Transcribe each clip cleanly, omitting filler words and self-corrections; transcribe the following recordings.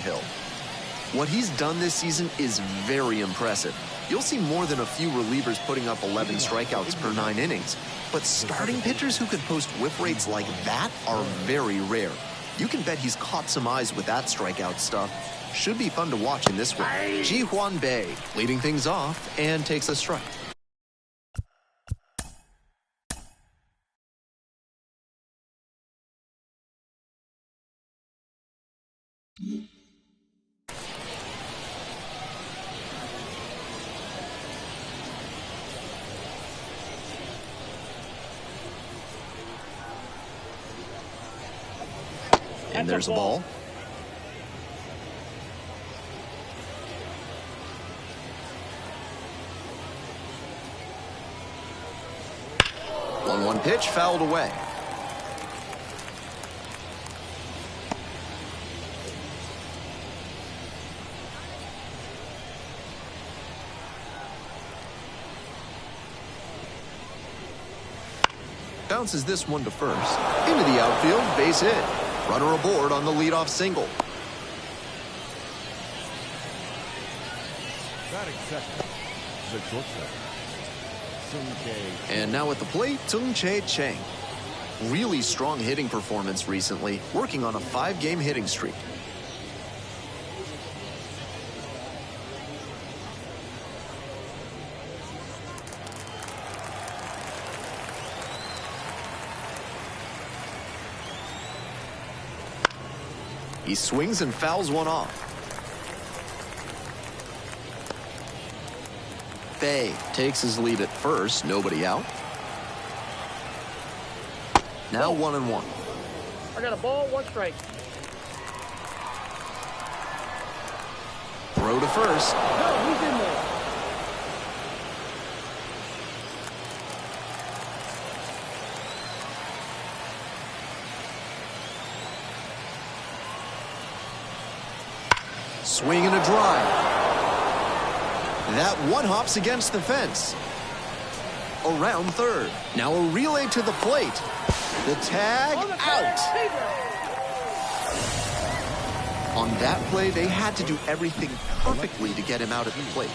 hill. What he's done this season is very impressive. You'll see more than a few relievers putting up 11 strikeouts per 9 innings. But starting pitchers who could post whip rates like that are very rare. You can bet he's caught some eyes with that strikeout stuff. Should be fun to watch in this one. Ji-Hwan Bae leading things off and takes a strike. And there's a ball. One pitch fouled away. Bounces this one to first. Into the outfield, base hit. Runner aboard on the leadoff single. Batting second, the shortstop. And now at the plate, Tsung-Chae Chang. Really strong hitting performance recently, working on a 5-game hitting streak. He swings and fouls one off. Bae takes his lead at first, nobody out. Now 1-1. I got a ball, 1 strike. Throw to first. No, he's in there. Swing and a drive. That one hops against the fence. Around third. Now a relay to the plate. The tag out. On that play, they had to do everything perfectly to get him out at the plate.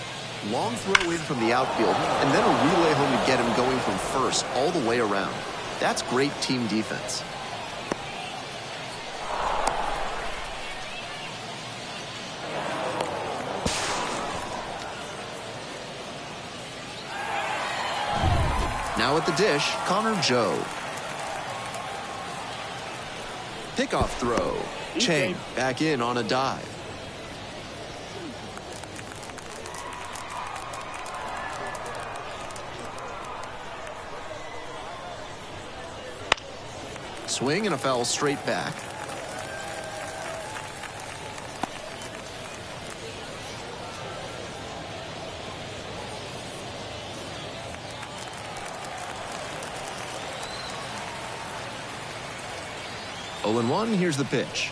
Long throw in from the outfield, and then a relay home to get him going from first all the way around. That's great team defense. Now at the dish, Connor Joe. Pickoff throw. Chang back in on a dive. Swing and a foul straight back. Oh, and 1, here's the pitch.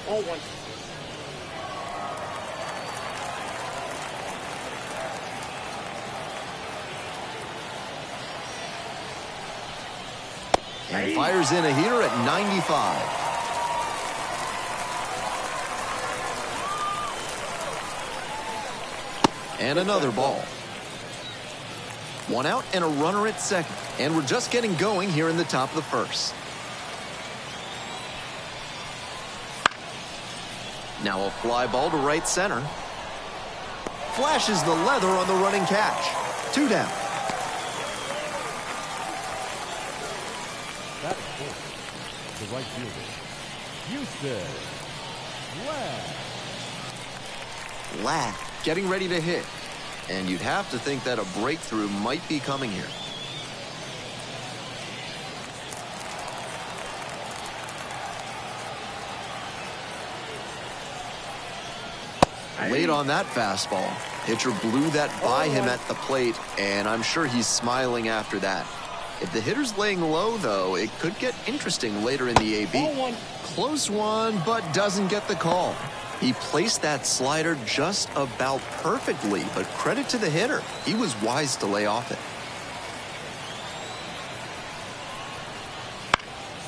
0-1. And fires in a heater at 95. And another ball. 1 out and a runner at second. And we're just getting going here in the top of the first. Now a fly ball to right center. Flashes the leather on the running catch. 2 down. That is fourth. The right fielder, Houston Ladd getting ready to hit. And you'd have to think that a breakthrough might be coming here. Late on that fastball. Pitcher blew that by him at the plate, and I'm sure he's smiling after that. If the hitter's laying low, though, it could get interesting later in the AB. Close one, but doesn't get the call. He placed that slider just about perfectly, but credit to the hitter. He was wise to lay off it.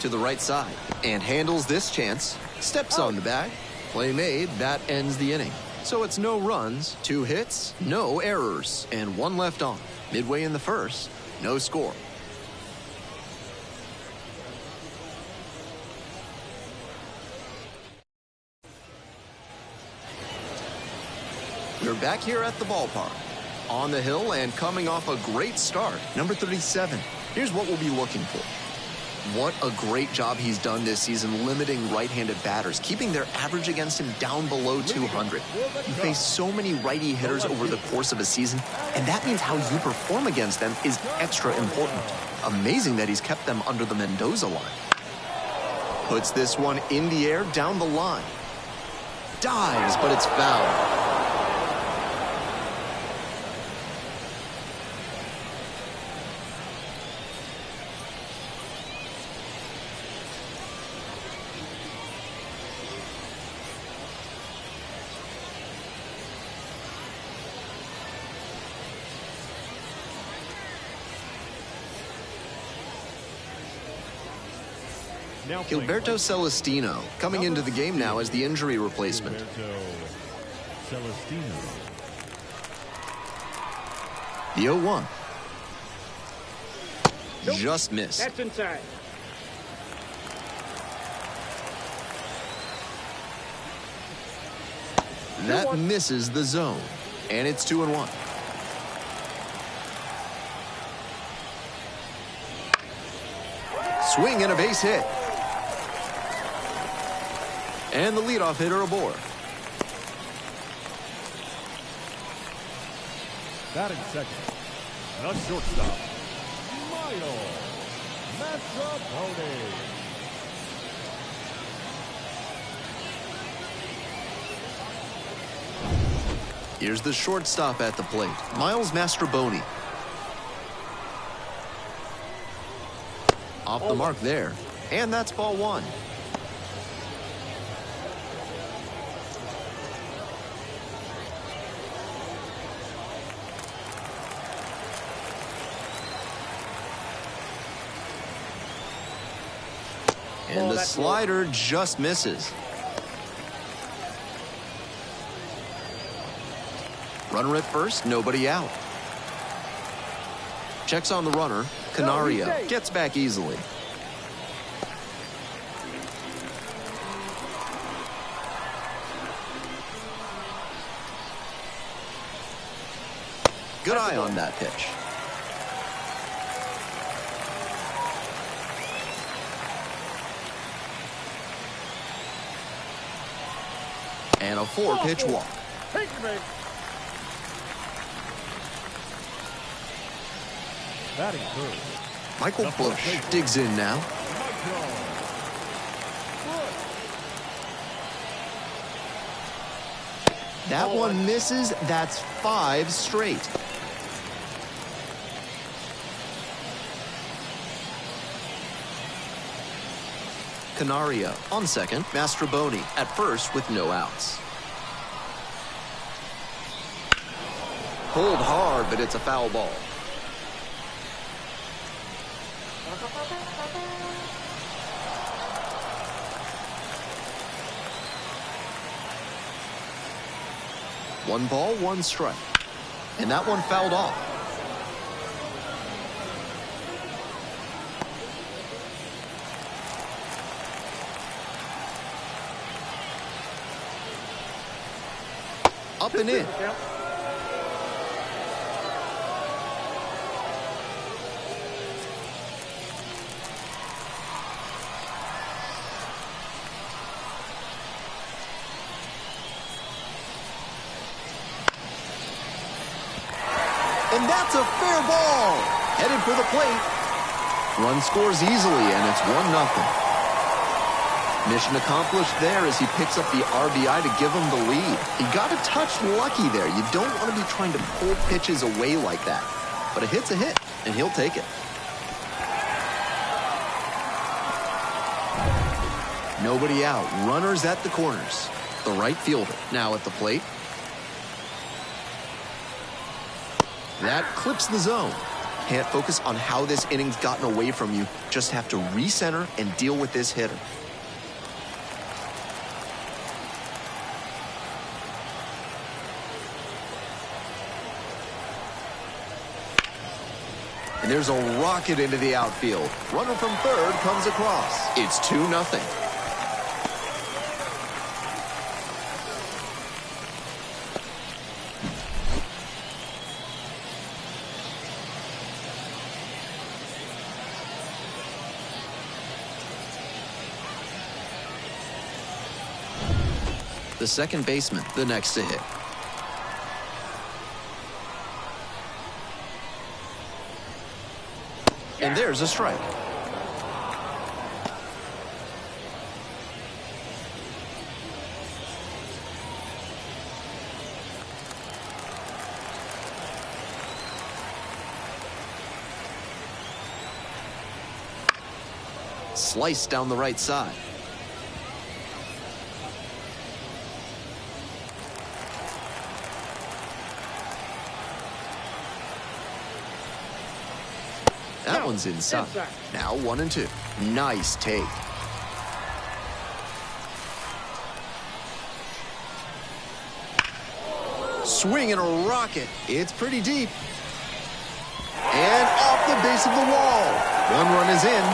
To the right side, and handles this chance. Steps on the bag. Play made, that ends the inning. So it's no runs, 2 hits, no errors, and 1 left on. Midway in the first, no score. We're back here at the ballpark. On the hill and coming off a great start, number 37. Here's what we'll be looking for. What a great job he's done this season limiting right-handed batters, keeping their average against him down below 200. You face so many righty hitters over the course of a season, and that means how you perform against them is extra important. Amazing that he's kept them under the Mendoza line. Puts this one in the air down the line. Dives, but it's foul. Gilberto Celestino coming into the game now as the injury replacement. The 0-1. Nope. Just missed. That's inside. That misses the zone, and it's 2-1. Swing and a base hit. And the leadoff hitter aboard. Batting second, the shortstop, MiLB. Here's the shortstop at the plate, Miles Mastroboni. Off the mark there, and that's ball 1. And the slider just misses. Runner at first, nobody out. Checks on the runner. Canario gets back easily. Good eye on that pitch. And a 4-pitch walk. Batting third, Michael Bush digs in now. That one misses. That's 5 straight. Canario on second. Mastroboni at first with no outs. Pulled hard, but it's a foul ball. One ball, 1 strike. And that one fouled off. Up and in. And that's a fair ball. Headed for the plate. Run scores easily, and it's 1-0. Mission accomplished there as he picks up the RBI to give him the lead. He got a touch lucky there. You don't want to be trying to pull pitches away like that. But a hit's a hit, and he'll take it. Nobody out. Runners at the corners. The right fielder now at the plate. That clips the zone. Can't focus on how this inning's gotten away from you. Just have to recenter and deal with this hitter. And there's a rocket into the outfield. Runner from third comes across. It's 2-0. The second baseman, the next to hit. And there's a strike. Sliced down the right side. That one's inside. Now 1-2. Nice take. Swing and a rocket. It's pretty deep. And off the base of the wall. One run is in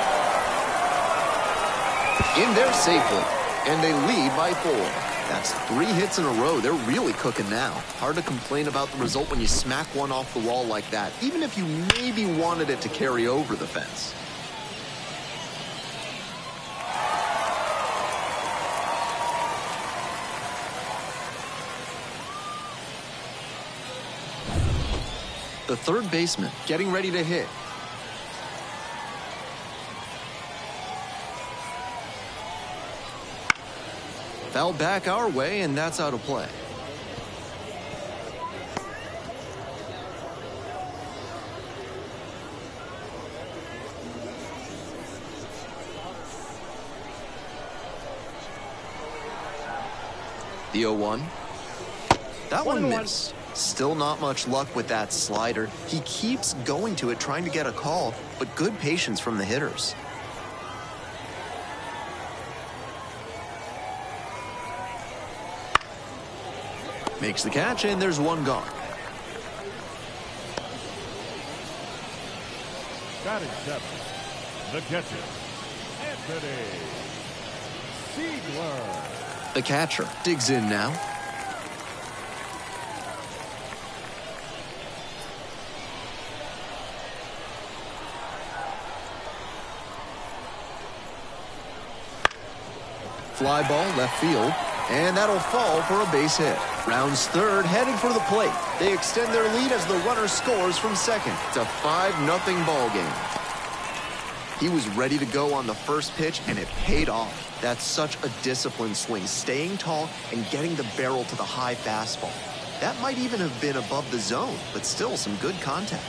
there safely. And they lead by 4. That's 3 hits in a row. They're really cooking now. Hard to complain about the result when you smack one off the wall like that, even if you maybe wanted it to carry over the fence. The third baseman getting ready to hit. Foul back our way, and that's out of play. The 0-1. That one missed. Still not much luck with that slider. He keeps going to it, trying to get a call, but good patience from the hitters. Makes the catch, and there's one gone. Batting 7, the catcher, Anthony Siegler. The catcher digs in now. Fly ball left field, and that'll fall for a base hit. Rounds third, headed for the plate. They extend their lead as the runner scores from second. It's a 5-0 ball game. He was ready to go on the first pitch, and it paid off. That's such a disciplined swing, staying tall and getting the barrel to the high fastball. That might even have been above the zone, but still some good contact.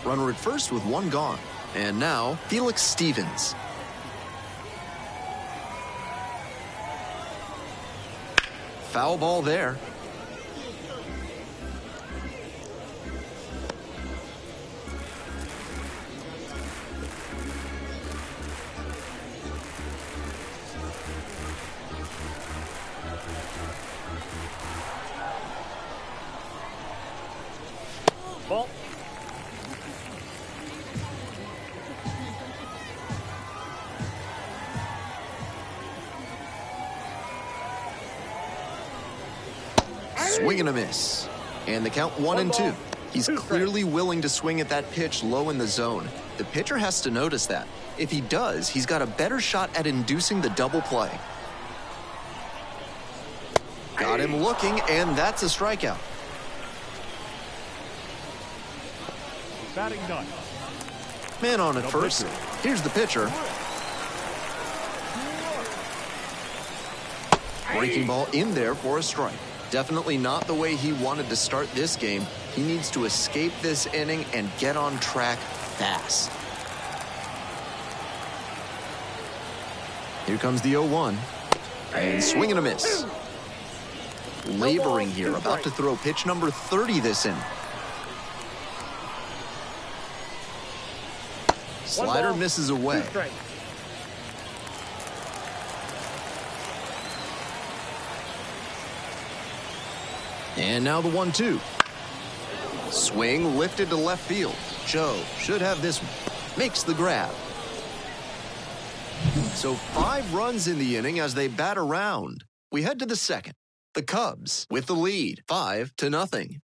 Runner at first with one gone. And now, Felix Stevens. Foul ball there. Ball. Swing and a miss. And the count 1-2. He's clearly willing to swing at that pitch low in the zone. The pitcher has to notice that. If he does, he's got a better shot at inducing the double play. Got him looking, and that's a strikeout. Batting 9. Man on at first. Here's the pitcher. Breaking ball in there for a strike. Definitely not the way he wanted to start this game. He needs to escape this inning and get on track fast. Here comes the 0-1. And swing and a miss. Laboring here, about to throw pitch number 30 this inning. Slider misses away. And now the 1-2. Swing lifted to left field. Joe should have this one. Makes the grab. So 5 runs in the inning as they bat around. We head to the second. The Cubs with the lead, 5-0.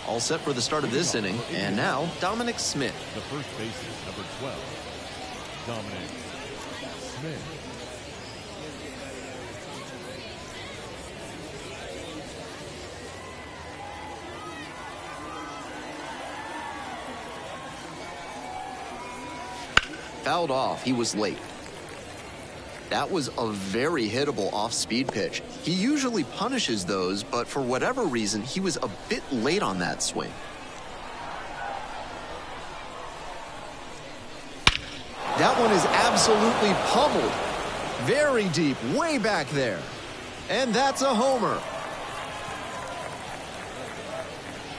All set for the start of this inning, and now Dominic Smith. The first baseman, number 12, Dominic Smith. Fouled off. He was late. That was a very hittable off-speed pitch. He usually punishes those, but for whatever reason, he was a bit late on that swing. That one is absolutely pummeled. Very deep, way back there. And that's a homer.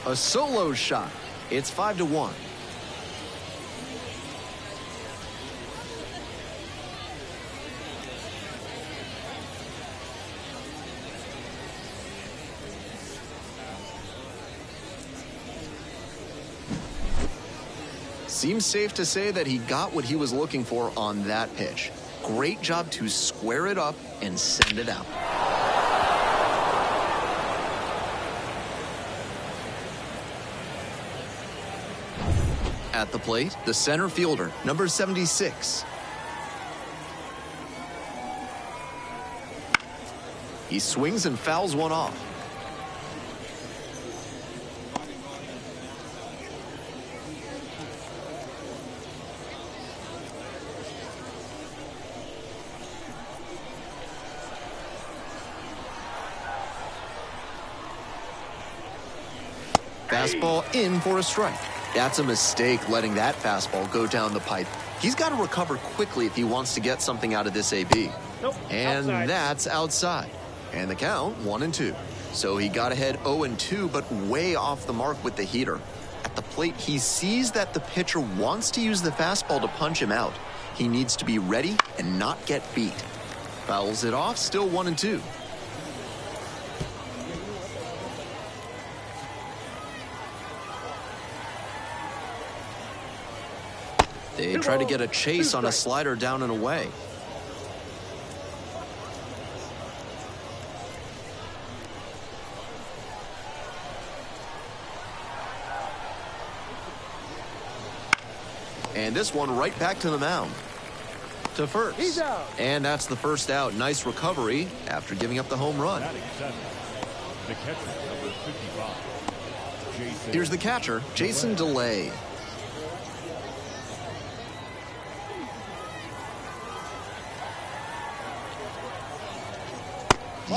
A solo shot. It's 5-1. Seems safe to say that he got what he was looking for on that pitch. Great job to square it up and send it out. At the plate, the center fielder, number 76. He swings and fouls one off. Fastball in for a strike. That's a mistake letting that fastball go down the pipe. He's got to recover quickly if he wants to get something out of this AB. Nope, and outside. That's outside. And the count 1-2. So he got ahead 0-2, but way off the mark with the heater. At the plate, he sees that the pitcher wants to use the fastball to punch him out. He needs to be ready and not get beat. Fouls it off, still 1-2. They try to get a chase on a slider down and away. And this one right back to the mound. To first. He's out. And that's the first out. Nice recovery after giving up the home run. Batting 7, the catcher, number 55, Jason. Here's the catcher, Jason DeLay.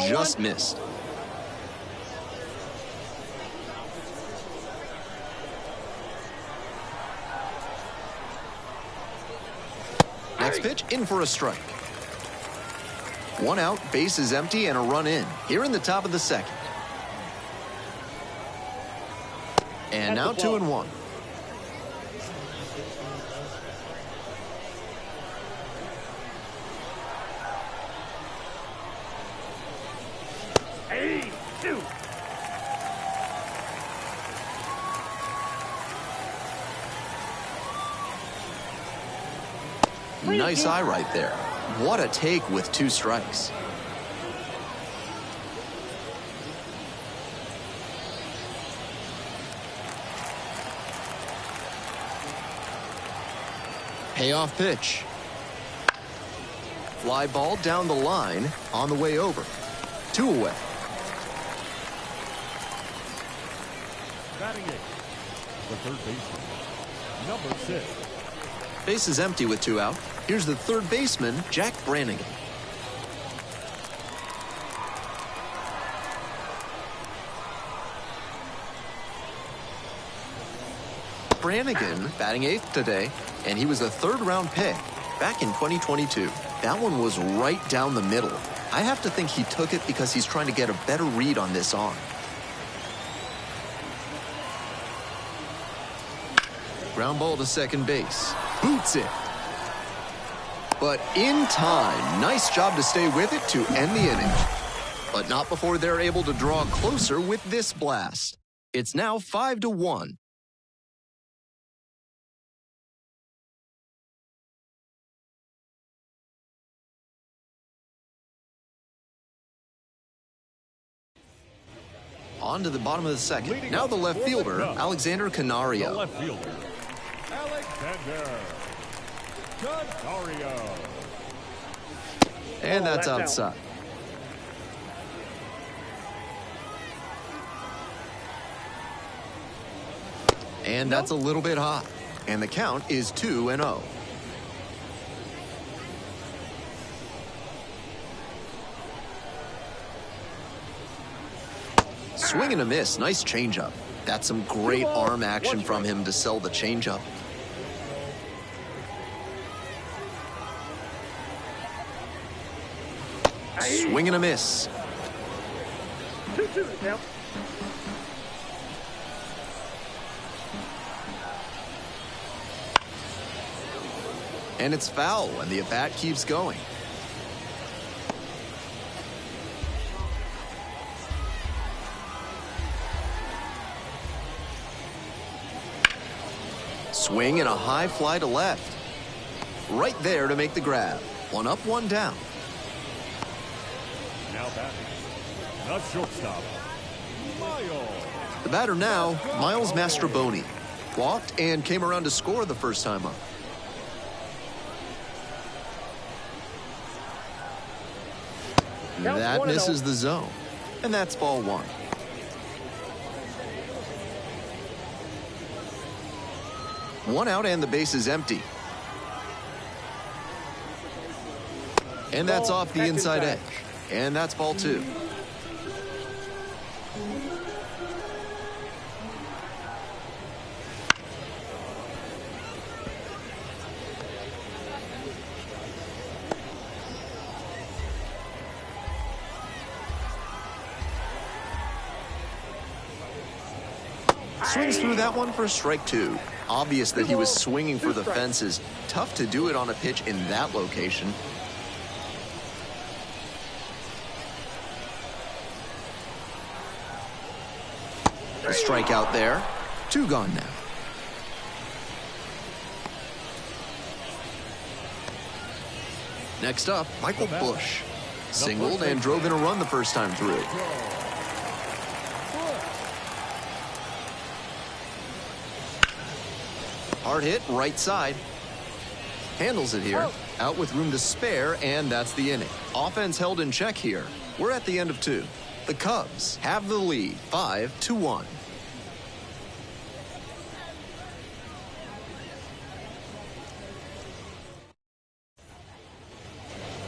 Just missed. Next pitch, in for a strike. One out, base is empty, and a run in. Here in the top of the second. And now 2-1. Hey, shoot. Nice eye right there. What a take with 2 strikes. Payoff pitch. Fly ball down the line on the way over. 2 away. Batting 8, the third baseman, number 6. Base is empty with 2 out. Here's the third baseman, Jack Brannigan. Brannigan batting 8th today, and he was a 3rd-round pick back in 2022. That one was right down the middle. I have to think he took it because he's trying to get a better read on this arm. Ground ball to second base. Boots it. But in time, nice job to stay with it to end the inning. But not before they're able to draw closer with this blast. It's now 5-1. On to the bottom of the second. Now the left fielder, Alexander Canario. The left fielder, Alexander Canario. And that's outside. And that's a little bit high. And the count is 2-0. Swing and a miss. Nice changeup. That's some great arm action from him to sell the changeup. Swing and a miss. 2-2 now. And it's foul, and the at-bat keeps going. Swing and a high fly to left. Right there to make the grab. One up, one down. Now batting, the shortstop, Miles. The batter now, Miles Mastrobuoni. Walked and came around to score the first time up. That misses the zone. And that's ball one. One out and the base is empty. And that's off the inside edge. And that's ball two. Swings through that one for strike two. Obvious that he was swinging for the fences. Tough to do it on a pitch in that location. A strikeout there. Two gone now. Next up, Michael Busch. Singled and drove in a run the first time through. Hard hit, right side. Handles it here. Out with room to spare, and that's the inning. Offense held in check here. We're at the end of two. The Cubs have the lead, 5-1.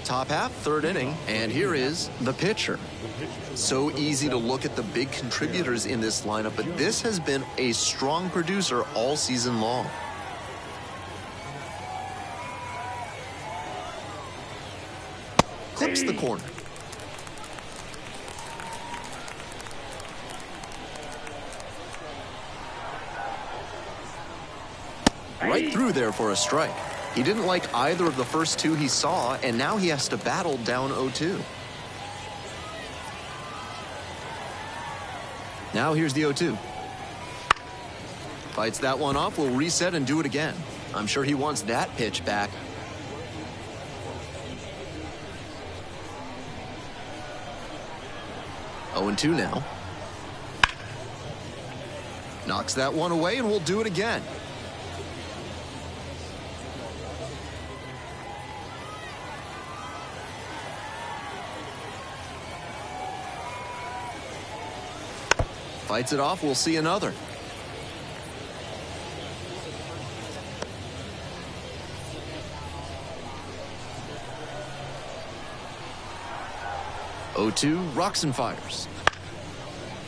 Top half, third inning, and here is the pitcher. So easy to look at the big contributors in this lineup, but this has been a strong producer all season long. Clips the corner. Right through there for a strike. He didn't like either of the first two he saw, and now he has to battle down 0-2. Now here's the 0-2. Fights that one off, will reset and do it again. I'm sure he wants that pitch back. Oh, 0-2 now. Knocks that one away and we'll do it again. Fights it off, we'll see another. Oh-2, rocks and fires.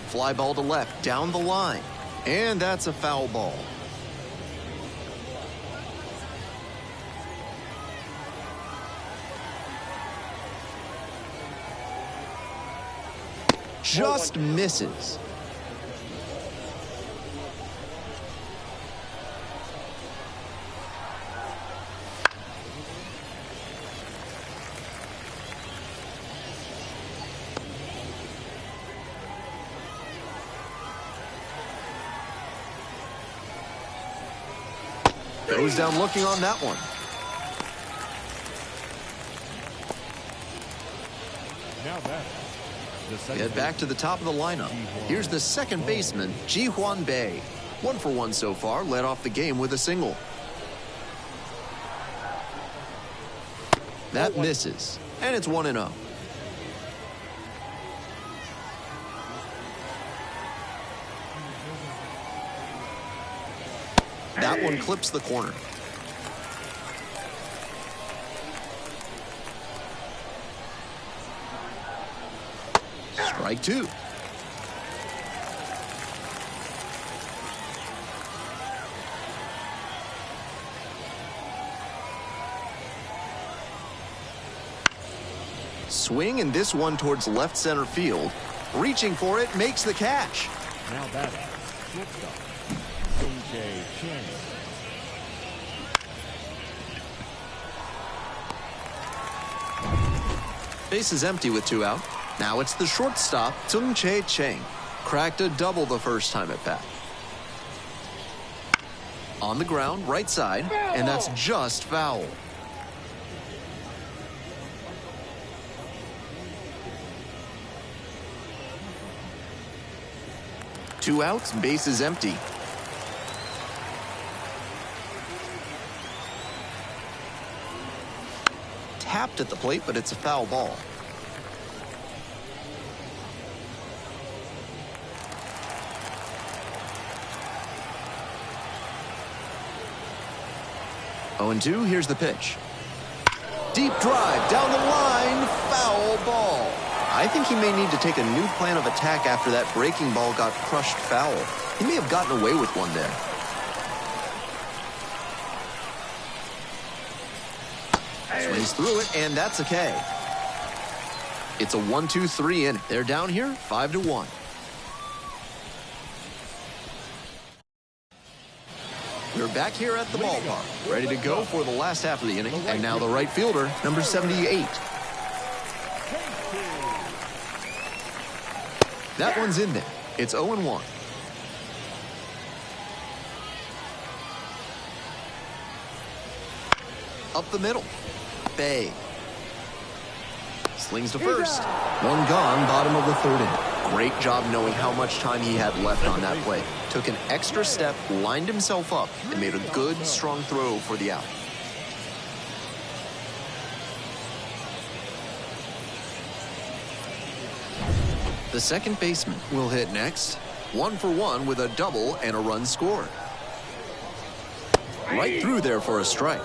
Fly ball to left, down the line. And that's a foul ball. Just misses. Goes down looking on that one. Now that the second Get back to the top of the lineup. Here's the second baseman, Ji-Hwan Bae. 1 for 1 so far, led off the game with a single. That misses, and it's 1-0. That one clips the corner. Strike 2. Swing, and this one towards left center field. Reaching for it, makes the catch. Now batting, shortstop, Sung-Jae Chang. Base is empty with 2 out. Now it's the shortstop, Sung-Jae Chang. Cracked a double the first time at bat. On the ground, right side, and that's just foul. Two outs, base is empty. Tapped at the plate, but it's a foul ball. Oh, and 2, here's the pitch. Deep drive down the line, foul ball. I think he may need to take a new plan of attack after that breaking ball got crushed foul. He may have gotten away with one there. Swings through it, and that's a K. It's a 1-2-3 inning. They're down here, 5-1. We're back here at the ballpark, ready to go for the last half of the inning. And now the right fielder, number 78. That one's in there. It's 0-1. Up the middle. Bae. Slings to first. One gone, bottom of the third inning. Great job knowing how much time he had left on that play. Took an extra step, lined himself up, and made a good, strong throw for the out. The second baseman will hit next. 1 for 1 with a double and a run scored. Right through there for a strike.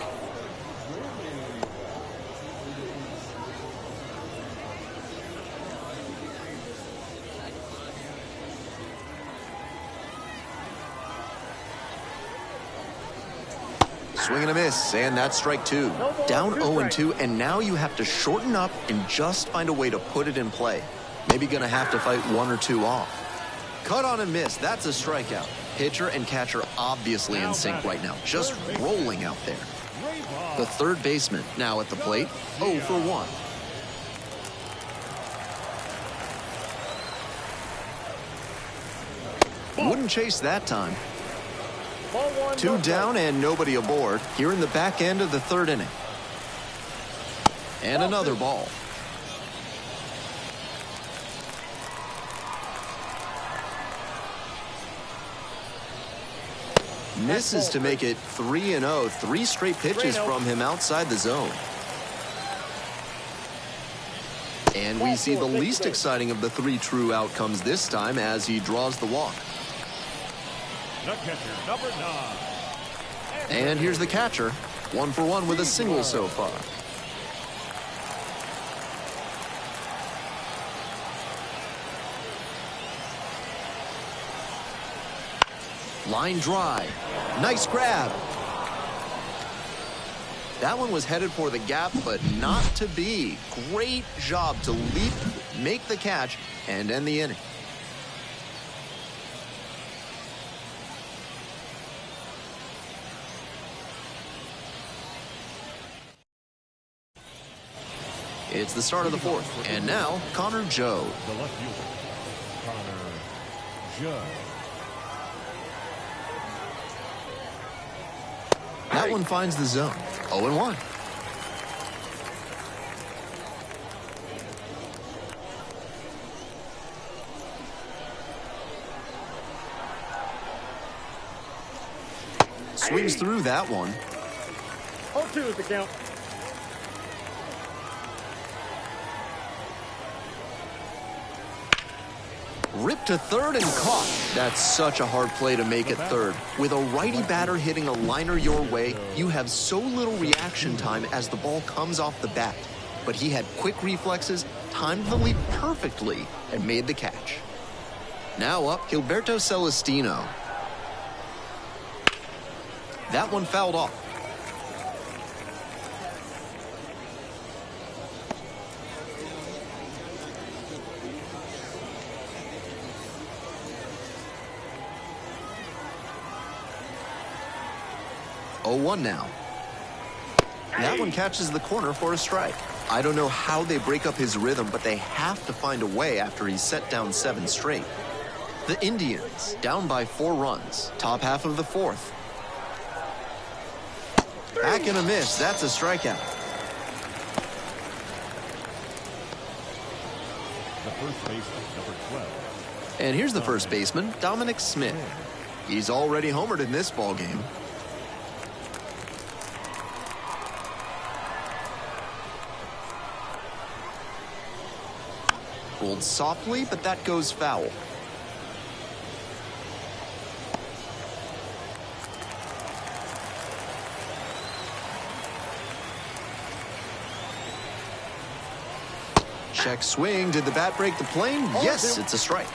Swing and a miss, and that's strike 2. Down 0-2, and now you have to shorten up and just find a way to put it in play. Maybe gonna have to fight 1 or 2 off. Cut on and miss, that's a strikeout. Pitcher and catcher obviously in sync right now, just rolling out there. The third baseman now at the plate, 0 for 1. Wouldn't chase that time. 2 down and nobody aboard here in the back end of the third inning. And another ball. Misses to make it 3-0. 3 straight pitches from him outside the zone. And we see the least exciting of the 3 true outcomes this time as he draws the walk. The catcher, number 9. And here's the catcher. 1 for 1 with a single so far. Line drive. Nice grab. That one was headed for the gap, but not to be. Great job to leap, make the catch, and end the inning. It's the start of the 4th, and now Connor Joe. The left fielder, Connor Joe. That one finds the zone. 0-1. Swings through that one. 0-2 is the count. Ripped to third and caught. That's such a hard play to make at third. With a righty batter hitting a liner your way, you have so little reaction time as the ball comes off the bat. But he had quick reflexes, timed the leap perfectly, and made the catch. Now up, Gilberto Celestino. That one fouled off. Oh, 0-1 now. That one catches the corner for a strike. I don't know how they break up his rhythm, but they have to find a way after he's set down 7 straight. The Indians down by 4 runs. Top half of the 4th. Back and a miss. That's a strikeout. The first baseman, number 12. And here's the first baseman, Dominic Smith. He's already homered in this ballgame. Rolled softly, but that goes foul. Check swing. Did the bat break the plane? Yes, it's a strike.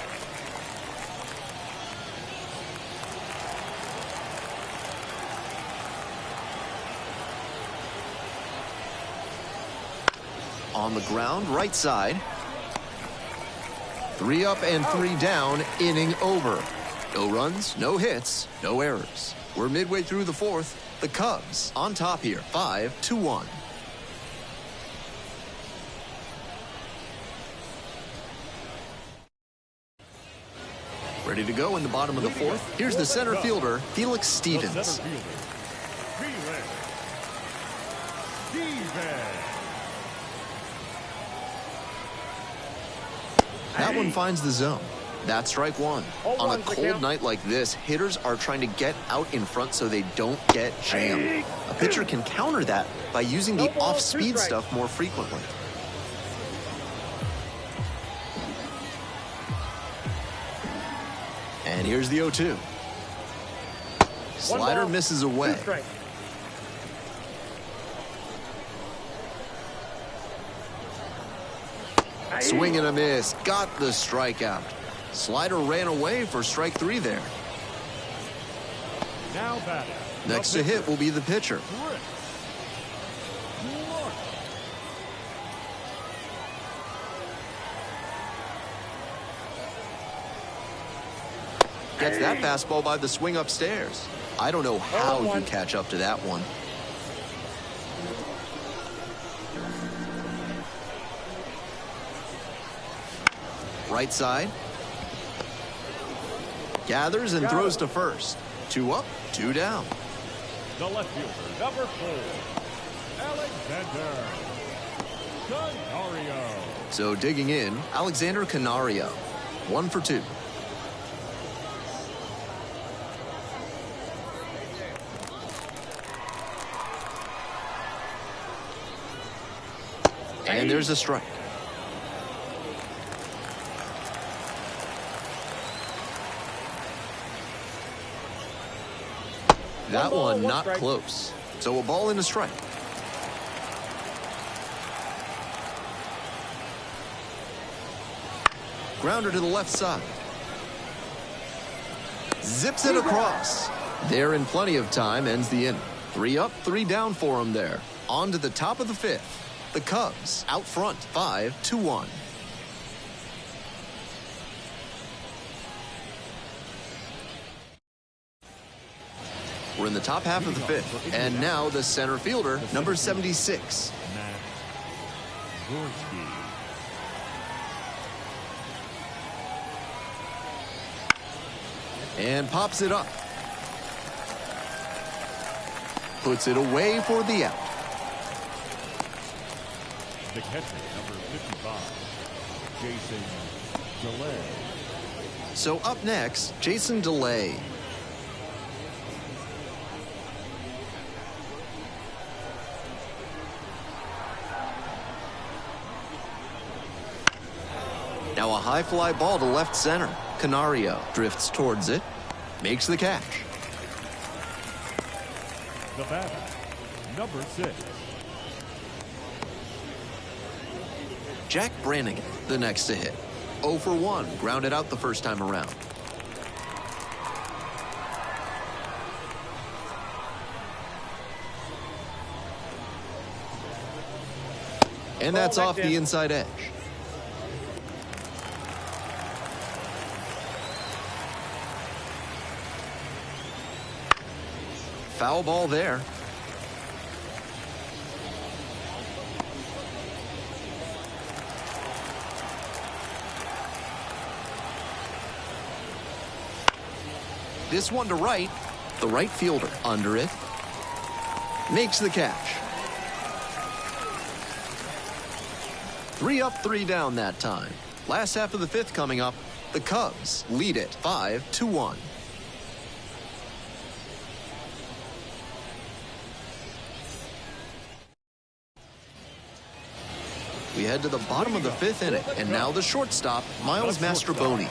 On the ground, right side. 3 up and 3 down, inning over. No runs, no hits, no errors. We're midway through the 4th. The Cubs on top here, 5-1. Ready to go in the bottom of the 4th. Here's the center fielder, Felix Stevens. That one finds the zone. That's strike 1. On a cold night like this, hitters are trying to get out in front so they don't get jammed. A pitcher can counter that by using the off-speed stuff more frequently. And here's the 0-2. Slider misses away. Swing and a miss. Got the strikeout. Slider ran away for strike 3 there. Now batting. Next to hit will be the pitcher. Gets that fastball by the swing upstairs. I don't know how you catch up to that one. Right side. Gathers and throws to first. 2 up, 2 down. The left fielder, number 4, Alexander Canario. So digging in, Alexander Canario. 1 for 2. And there's a strike. That one not close. So a ball and a strike. Grounder to the left side. Zips it across. There in plenty of time, ends the inning. 3 up, 3 down for him there. On to the top of the 5th. The Cubs out front, 5-1. We're in the top half of the 5th. And now the center fielder, number 76. And pops it up. puts it away for the out. The catcher, number 55, Jason DeLay. So up next, Jason DeLay. Now a high fly ball to left center. Canario drifts towards it, makes the catch. The batter, number 6. Jack Brannigan, the next to hit. 0 for 1, grounded out the first time around. And that's off the inside edge. Foul ball there. This one to right. The right fielder under it. Makes the catch. 3 up, 3 down that time. Last half of the 5th coming up. The Cubs lead it 5-1. We head to the bottom of the 5th inning, and now the shortstop, Miles Mastrobuoni.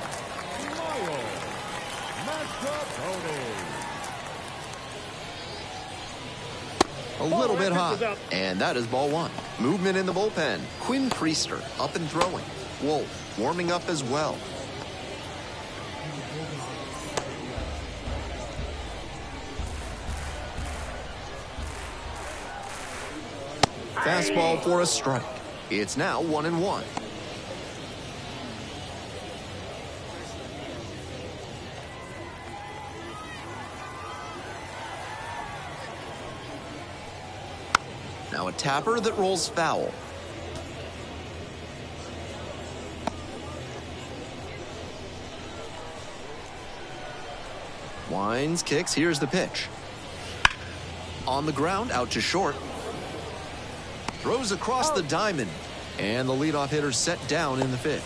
A little bit high, and that is ball 1. Movement in the bullpen. Quinn Priester up and throwing. Wolf warming up as well. Fastball for a strike. It's now 1-1. Now a tapper that rolls foul. Winds, kicks, here's the pitch. On the ground, out to short. Throws across the diamond. And the leadoff hitter set down in the 5th.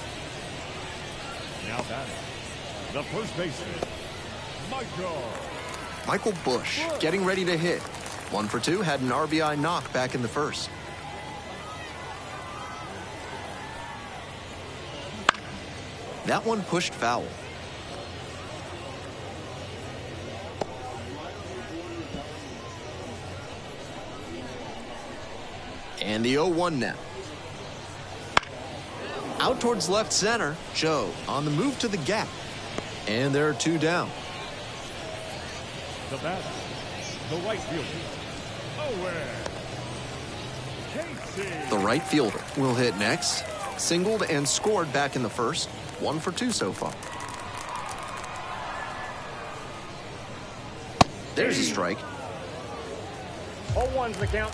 Now batting, the first baseman, Michael Busch getting ready to hit. 1 for 2, had an RBI knock back in the 1st. That one pushed foul. And the 0-1 now. Out towards left center. Joe on the move to the gap. And there are 2 down. The batter, the right fielder, Casey. The right fielder will hit next. Singled and scored back in the 1st. 1 for 2 so far. There's a strike. 0-1's the count.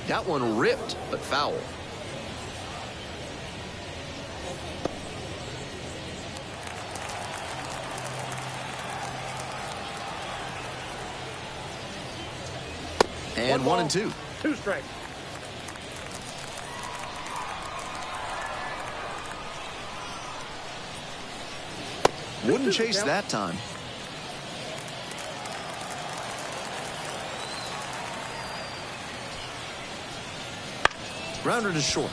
That one ripped, but foul. And 1 and 2. 2 strikes. Wouldn't chase that time. Grounder to short.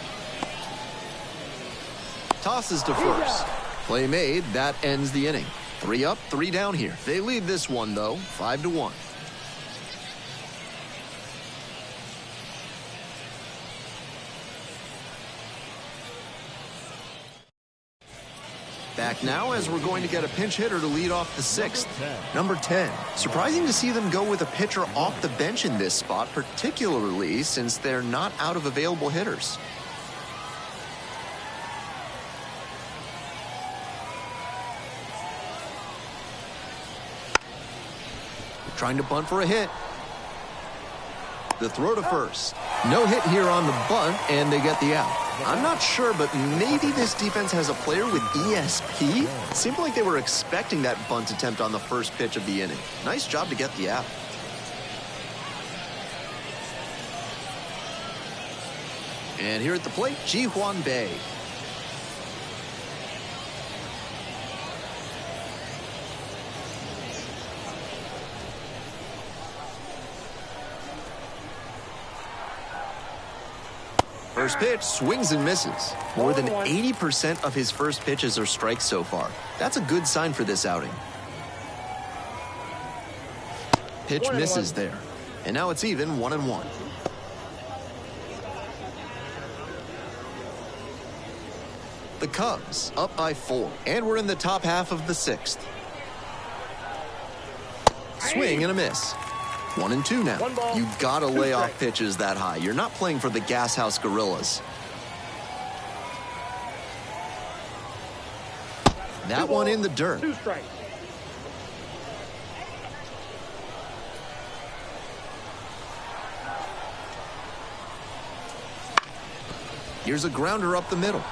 Tosses to first. Play made. That ends the inning. 3 up, 3 down here. They lead this one, though, 5-1. Back now as we're going to get a pinch hitter to lead off the 6th. Number 10. Surprising to see them go with a pitcher off the bench in this spot, particularly since they're not out of available hitters. Trying to bunt for a hit. The throw to first. No hit here on the bunt, and they get the out. I'm not sure, but maybe this defense has a player with ESP? It seemed like they were expecting that bunt attempt on the first pitch of the inning. Nice job to get the out. And here at the plate, Ji-Hwan Bae. First pitch, swings and misses. More than 80% of his first pitches are strikes so far. That's a good sign for this outing. Pitch misses there. And now it's even 1-1. The Cubs up by 4. And we're in the top half of the 6th. Swing and a miss. 1-2 now. You gotta lay off pitches that high. You're not playing for the Gas House Gorillas. That one in the dirt. 2 strikes. Here's a grounder up the middle.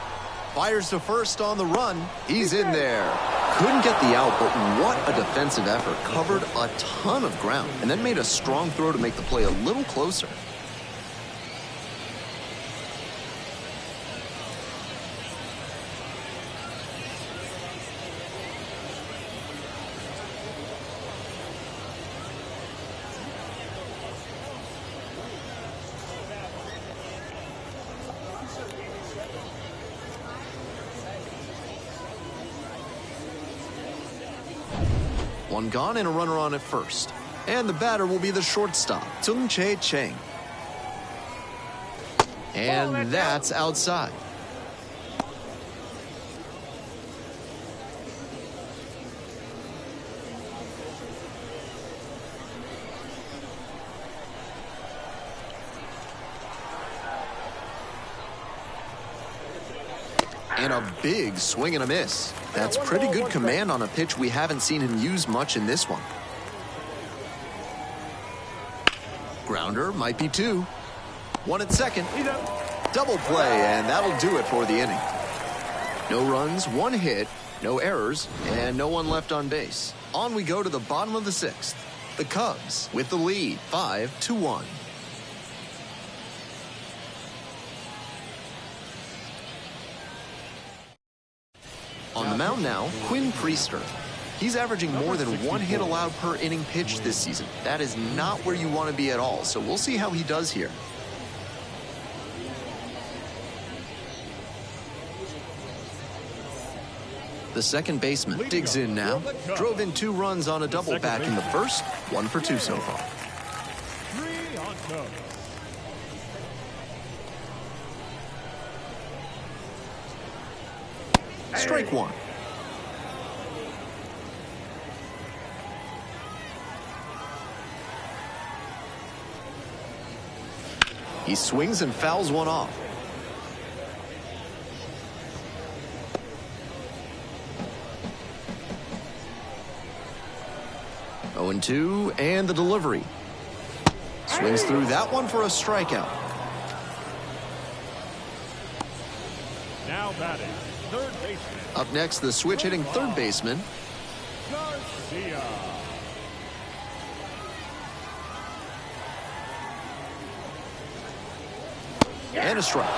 Fires to first on the run. He's in there. Couldn't get the out, but what a defensive effort. Covered a ton of ground and then made a strong throw to make the play a little closer. One gone and a runner on at first. And the batter will be the shortstop, Tung-Chae Chang. And that's outside. And a big swing and a miss. That's pretty good command on a pitch we haven't seen him use much in this one. Grounder might be 2. 1 at second. Double play, and that'll do it for the inning. No runs, 1 hit, no errors, and no one left on base. On we go to the bottom of the 6th. The Cubs with the lead, 5-1. On the mound now, Quinn Priester. He's averaging more than 1 hit allowed per inning pitched this season. That is not where you want to be at all, so we'll see how he does here. The second baseman digs in now. Drove in 2 runs on a double back in the first. 1 for 2 so far. 3 on Cubs. Strike 1. He swings and fouls one off. Oh, 0-2, and the delivery. Swings through that one for a strikeout. Now batting, third baseman. Up next, the switch-hitting third baseman. Garcia. And a strike.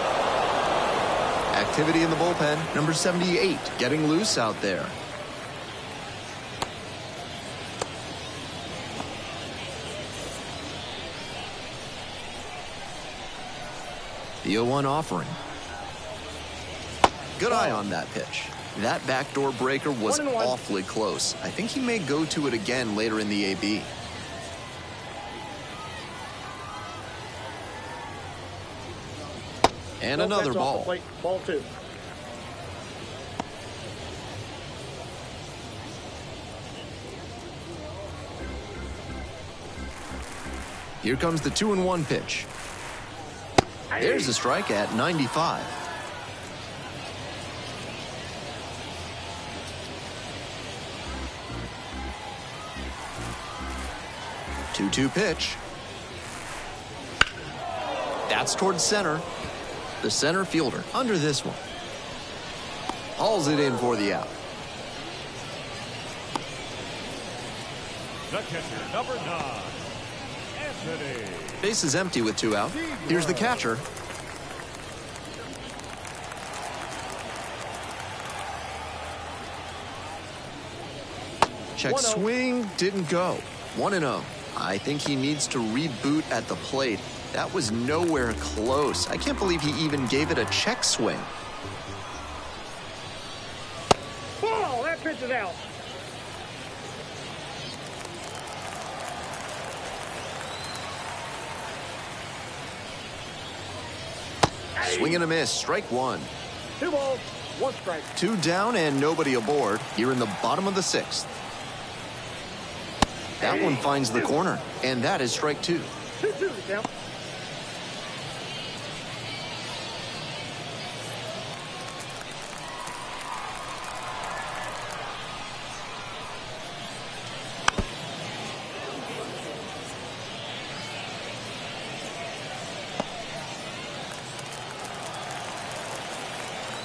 Activity in the bullpen. Number 78, getting loose out there. The 0-1 offering. Good eye on that pitch. That backdoor breaker was awfully close. I think he may go to it again later in the AB. And another ball. Ball 2. Here comes the 2-1 pitch. There's a strike at 95. That's towards center. The center fielder under this one. Hauls it in for the out. The catcher, number 9, Anthony. Base is empty with 2 out. Here's the catcher. Check swing, didn't go. 1-0. I think he needs to reboot at the plate. That was nowhere close. I can't believe he even gave it a check swing. Ball! That pitch is out. Swing and a miss, strike 1. 2 balls, 1 strike. 2 down and nobody aboard here in the bottom of the 6th. That one finds the corner, and that is strike 2. 2-2 the count.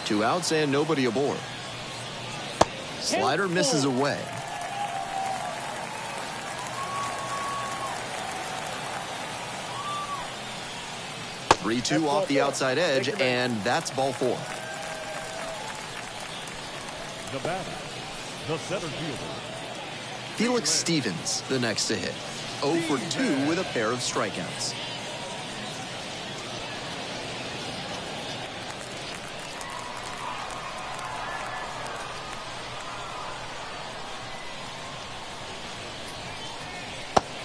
Two outs and nobody aboard. Slider misses away. Three-two off the outside edge, and that's ball 4. The batter, the center fielder, Felix Stevens, the next to hit. 0 for 2 with a pair of strikeouts.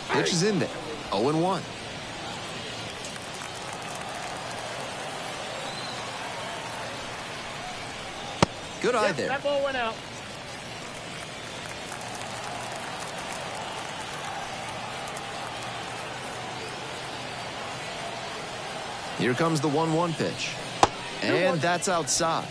Pitch is in there. 0-1. Good eye there. That ball went out. Here comes the 1-1 pitch. And that's outside.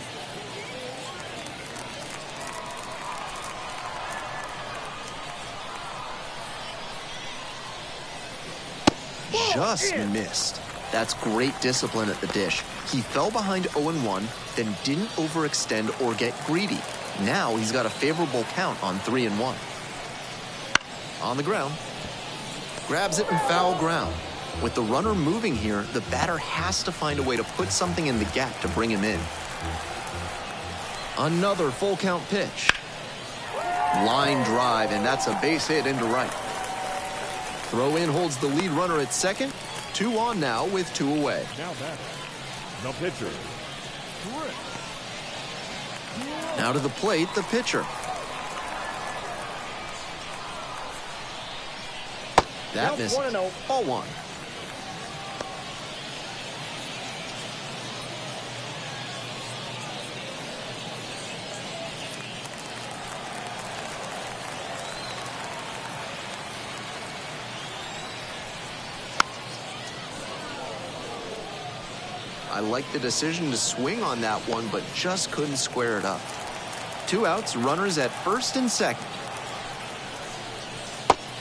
Just missed. That's great discipline at the dish. He fell behind 0-1, then didn't overextend or get greedy. Now he's got a favorable count on 3-1. On the ground. Grabs it in foul ground. With the runner moving here, the batter has to find a way to put something in the gap to bring him in. Another full count pitch. Line drive, and that's a base hit into right. Throw in holds the lead runner at second. 2 on now with 2 away. now batter, the pitcher, Chris. Now to the plate, the pitcher. That misses. 1-0. Ball 1. I like the decision to swing on that one, but just couldn't square it up. 2 outs, runners at first and second.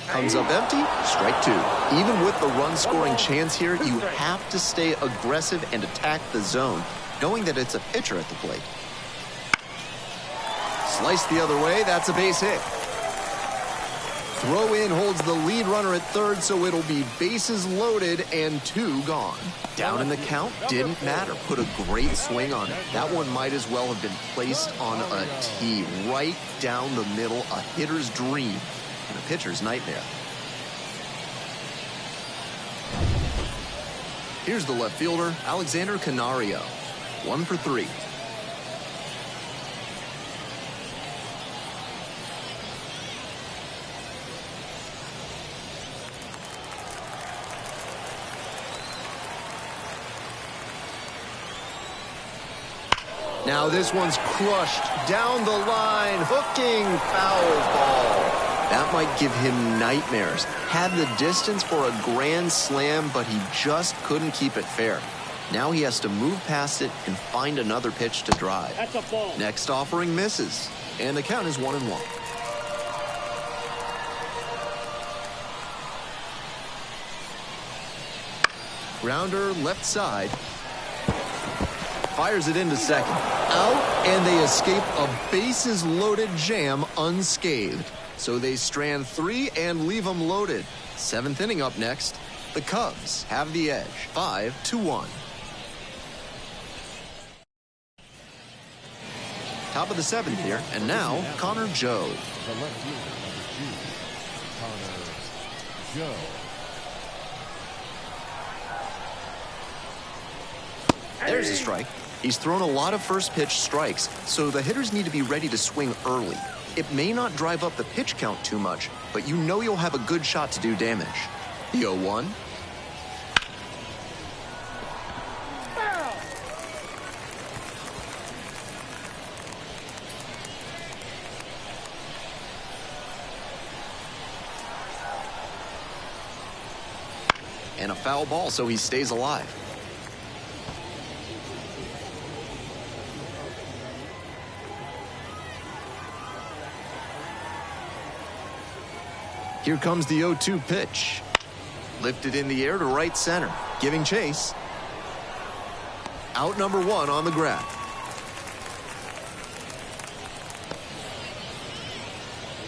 Comes up empty, strike 2. Even with the run-scoring chance here, you have to stay aggressive and attack the zone, knowing that it's a pitcher at the plate. Slice the other way, that's a base hit. Throw in holds the lead runner at third, so it'll be bases loaded and 2 gone. Down in the count, didn't matter. Put a great swing on it. That one might as well have been placed on a tee, right down the middle, a hitter's dream and a pitcher's nightmare. Here's the left fielder, Alexander Canario. 1 for 3. Now this one's crushed down the line, hooking foul ball. That might give him nightmares. Had the distance for a grand slam, but he just couldn't keep it fair. Now he has to move past it and find another pitch to drive. That's a ball. Next offering misses, and the count is 1-1. Grounder left side. Fires it into second. Out, and they escape a bases-loaded jam unscathed. So they strand 3 and leave them loaded. 7th inning up next. The Cubs have the edge, 5-1. Top of the 7th here, and now Connor Joe. The left fielder, number 2, Connor Joe. There's a strike. He's thrown a lot of first pitch strikes, so the hitters need to be ready to swing early. It may not drive up the pitch count too much, but you know you'll have a good shot to do damage. The 0-1. And a foul ball, so he stays alive. Here comes the 0-2 pitch. Lifted in the air to right center. Giving chase. Out number 1 on the grab.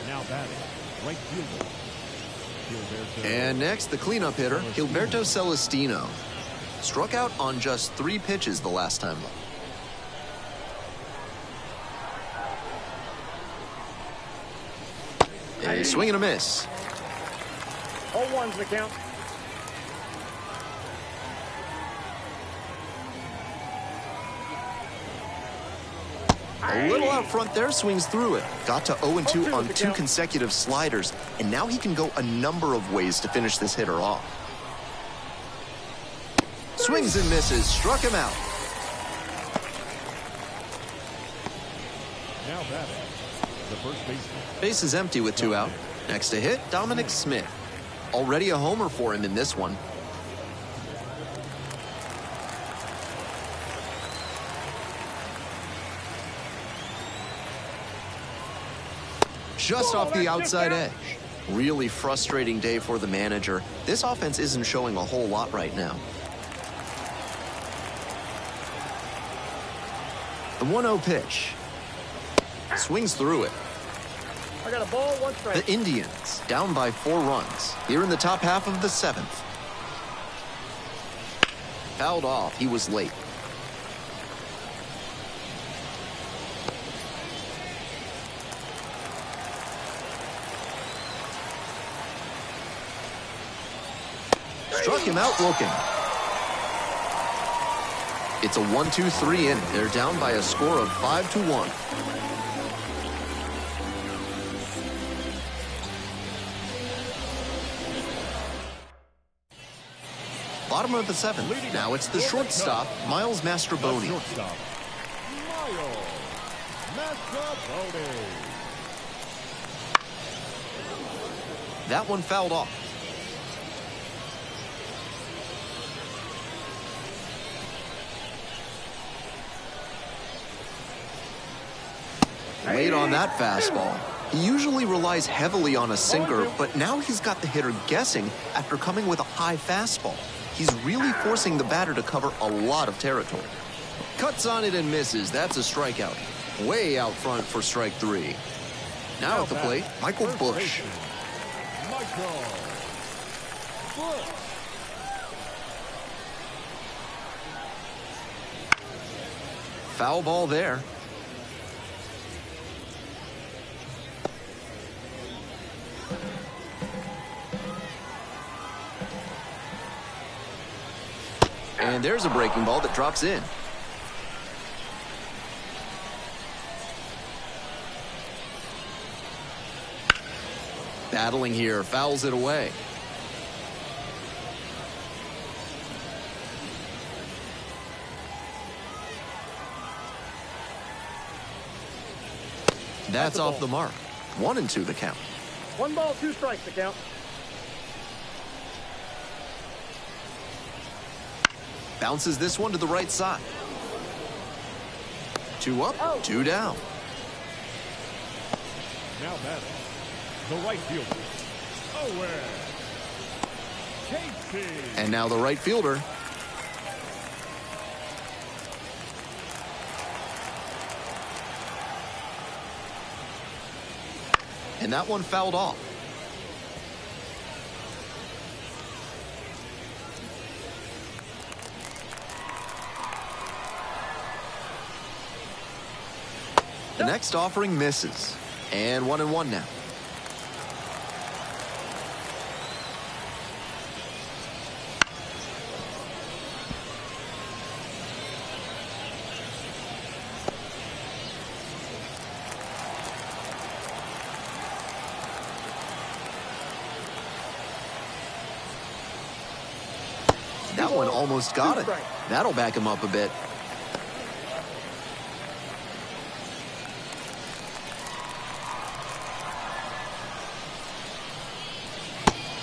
Now batting, right fielder. And next, the cleanup hitter, Gilberto Celestino. Struck out on just 3 pitches the last time up. A swing and a miss. 0-1's the count. A little out front there, swings through it. Got to 0-2 on 2 consecutive sliders, and now he can go a number of ways to finish this hitter off. Swings and misses, struck him out. Now batting, the first baseman. Base is empty with 2 out. Next to hit, Dominic Smith. Already a homer for him in this one. Just off the outside edge. Really frustrating day for the manager. This offense isn't showing a whole lot right now. The 1-0 pitch. Swings through it. I got a ball, 1 strike. The Indians down by 4 runs here in the top half of the 7th. Fouled off. He was late. Struck him out looking. It's a 1-2-3 inning. They're down by a score of 5-1. Bottom of the 7th. Now it's the shortstop, Miles Mastrobuoni. Shortstop, Miles Mastrobuoni. That one fouled off. Late on that fastball. He usually relies heavily on a sinker, but now he's got the hitter guessing after coming with a high fastball. He's really forcing the batter to cover a lot of territory. Cuts on it and misses. That's a strikeout. Way out front for strike 3. Now at the plate, Michael Busch. Michael Busch. Foul ball there. And there's a breaking ball that drops in. Battling here, fouls it away. That's off the mark. 1-2 the count. 1 ball, 2 strikes the count. Bounces this one to the right side. 2 up, 2 down. Now batting, the right fielder, Owen Casey. And now the right fielder, and that one fouled off. The next offering misses, and 1-1 now. That one almost got it. That'll back him up a bit.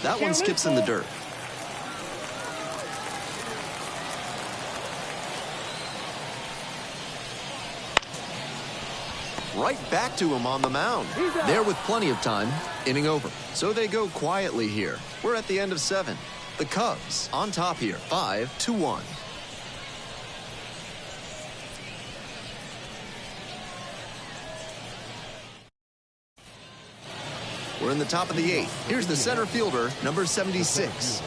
That one skips in the dirt. Right back to him on the mound. There with plenty of time. Inning over. So they go quietly here. We're at the end of 7. The Cubs on top here, 5-1. We're in the top of the 8th. Here's the center fielder, number 76.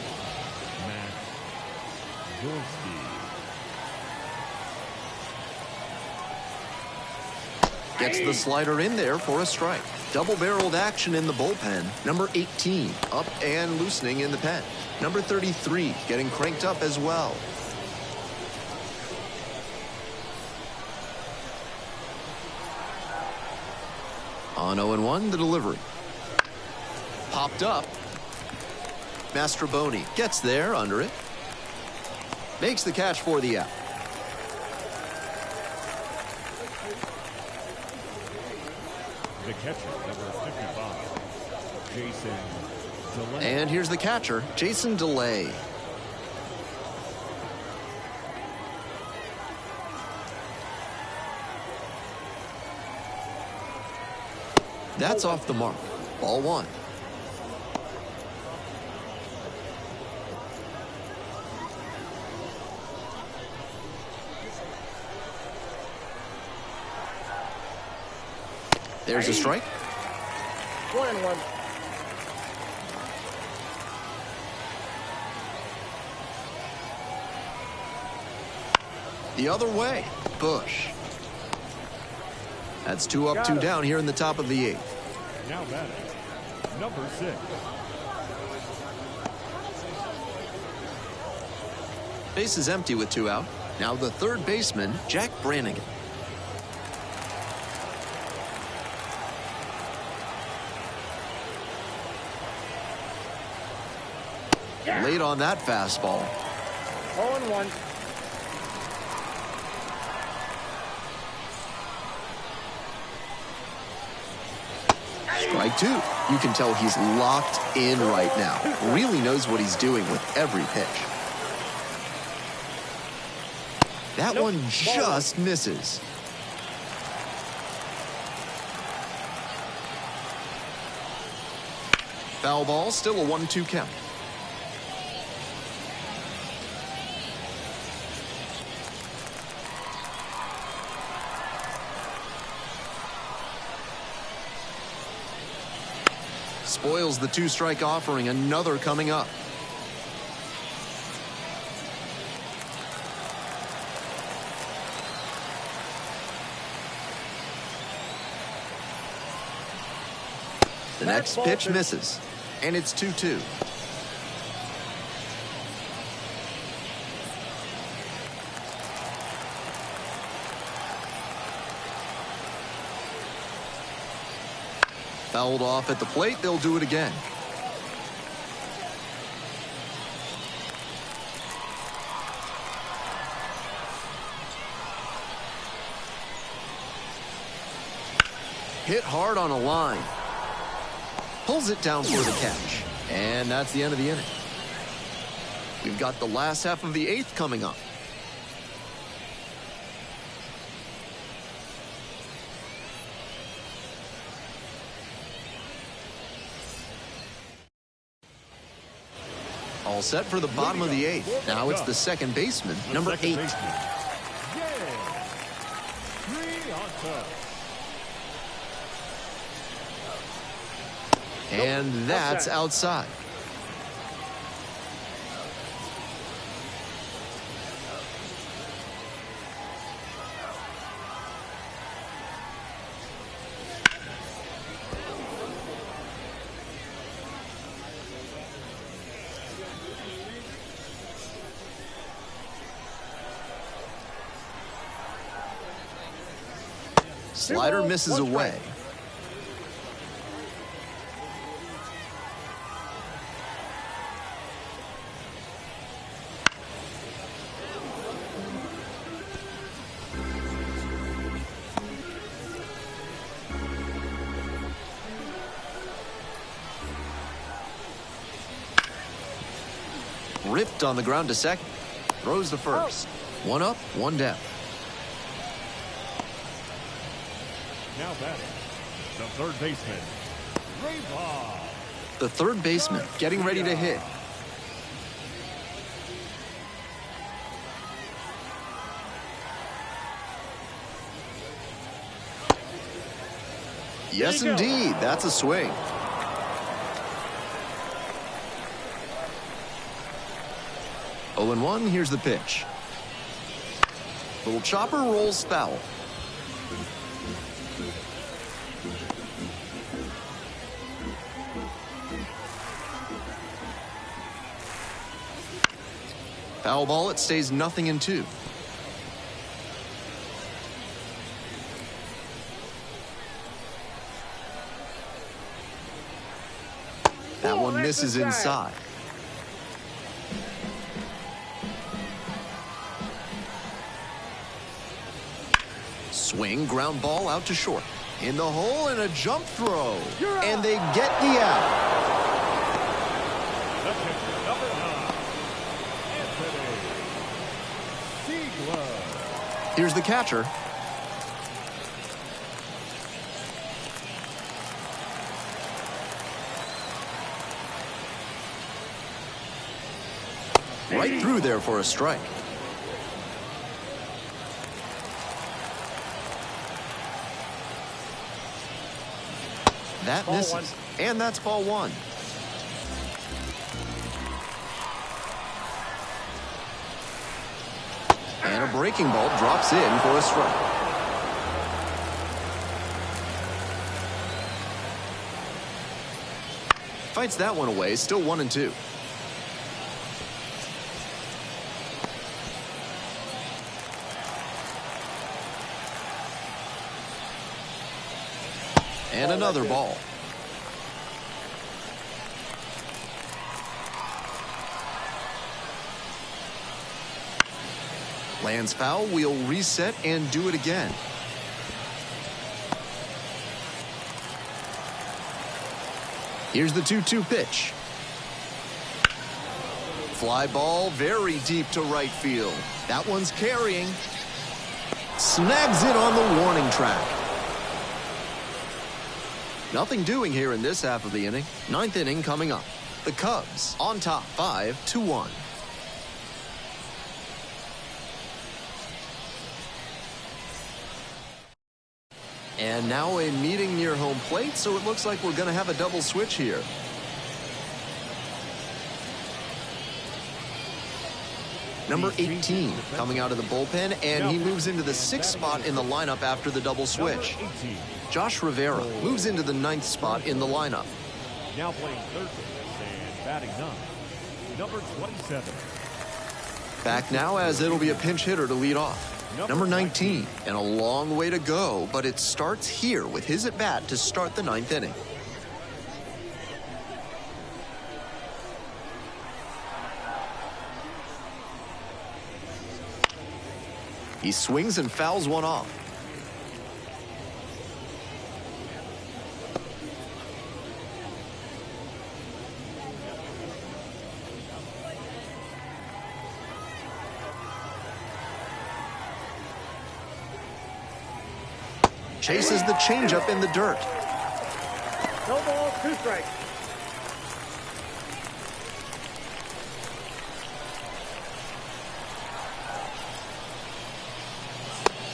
Gets the slider in there for a strike. Double-barreled action in the bullpen. Number 18, up and loosening in the pen. Number 33, getting cranked up as well. On 0-1, the delivery. Popped up. Mastroboni gets there under it. Makes the catch for the out. The catcher, number 55, Jason DeLay. And here's the catcher, Jason DeLay. That's off the mark. Ball 1. There's a strike. 1-1. The other way, Bush. That's 2 up, 2 down here in the top of the 8th. Now batting, number 6. Base is empty with 2 out. Now the third baseman, Jack Brannigan. Late on that fastball. 0-1. Strike 2. You can tell he's locked in right now. Really knows what he's doing with every pitch. That one just misses. Foul ball, still a 1-2 count. Spoils the 2-strike offering, another coming up. The next pitch misses, and it's 2-2. Fouled off at the plate, they'll do it again. Hit hard on a line. Pulls it down for the catch. And that's the end of the inning. We've got the last half of the 8th coming up. All set for the bottom of the 8th. Now it's the second baseman, number 8. Yeah. 3 on top. And that's outside. Slider misses away. Ripped on the ground to second. Throws the first. One up, one down. Now batting, the third baseman, Raybob. The third baseman getting ready to hit. Yes, indeed. That's a swing. Oh and 1, here's the pitch. Little chopper rolls foul. Foul ball, it stays 0-2. That one misses inside. Swing, ground ball out to short. In the hole and a jump throw. And they get the out. Here's the catcher. Right through there for a strike. That misses. And that's ball one. And a breaking ball drops in for a strike. Fights that one away, still 1-2. And another ball. Lands foul, we'll reset and do it again. Here's the 2-2 pitch. Fly ball very deep to right field. That one's carrying. Snags it on the warning track. Nothing doing here in this half of the inning. Ninth inning coming up. The Cubs on top 5-1. And now a meeting near home plate, so it looks like we're going to have a double switch here. Number 18 coming out of the bullpen, and he moves into the 6th spot in the lineup after the double switch. Josh Rivera moves into the 9th spot in the lineup. Now playing third base and batting 9, number 27. Back now as it'll be a pinch hitter to lead off. Number 19, and a long way to go, but it starts here with his at-bat to start the 9th inning. He swings and fouls one off. Chases the changeup in the dirt. No ball, 2 strikes.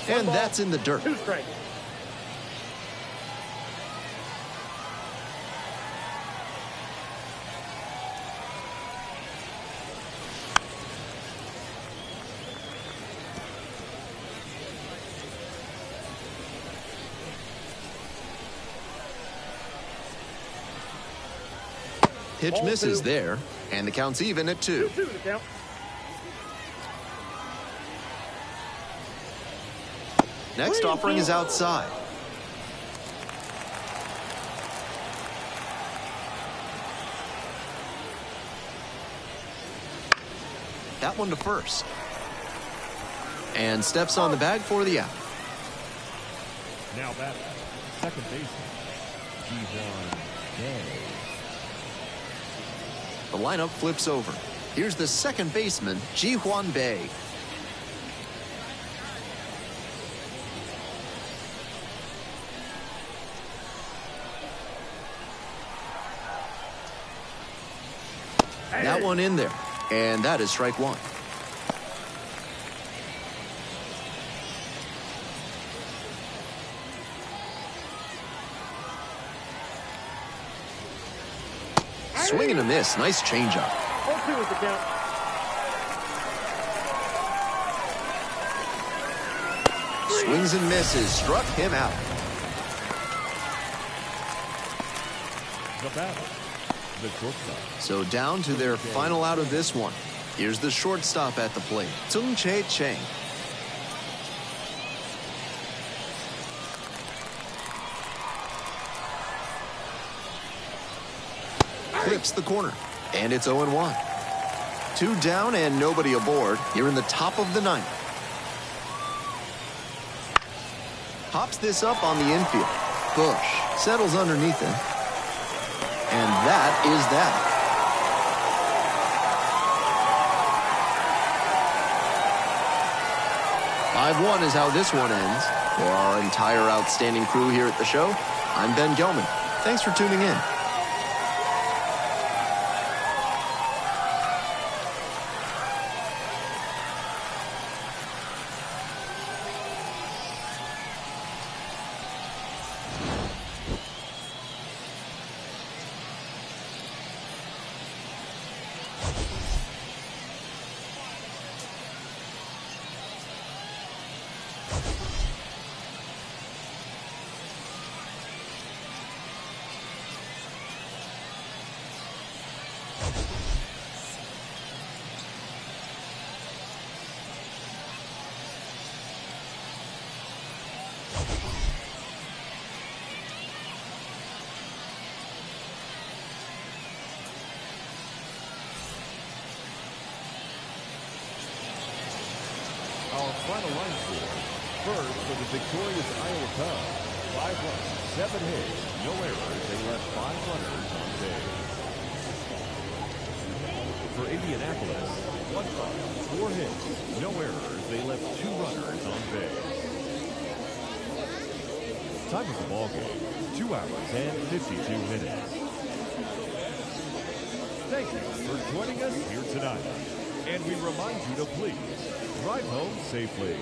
And that's in the dirt. 2 strikes. Pitch Ball misses 2. there, and the count's even at 2. 2-2 the count. Next offering is outside. That one to first. And steps on the bag for the out. Now batting, second baseman, Ji-Hwan Bae. The lineup flips over. Here's the second baseman, Ji-Hwan Bae. That one in there, and that is strike one. Swing and a miss. Nice changeup. 0-2 is the count. Swings and misses. Struck him out. The batter, the shortstop. So down to their final out of this one. Here's the shortstop at the plate, Tsung Chae Chang. Clips the corner, and it's 0-1. 2 down and nobody aboard here in the top of the ninth. Pops this up on the infield. Bush settles underneath him. And that is that. 5-1 is how this one ends. For our entire outstanding crew here at the show, I'm Ben Gelman. Thanks for tuning in. Our final line score. First for the victorious Iowa Cubs. 5 runs, 7 hits, no errors. They left 5 runners on base. For Indianapolis, 1 run, 4 hits, no errors. They left 2 runners on base. Time of the ball game, 2 hours and 52 minutes. Thank you for joining us here tonight. And we remind you to please drive home safely.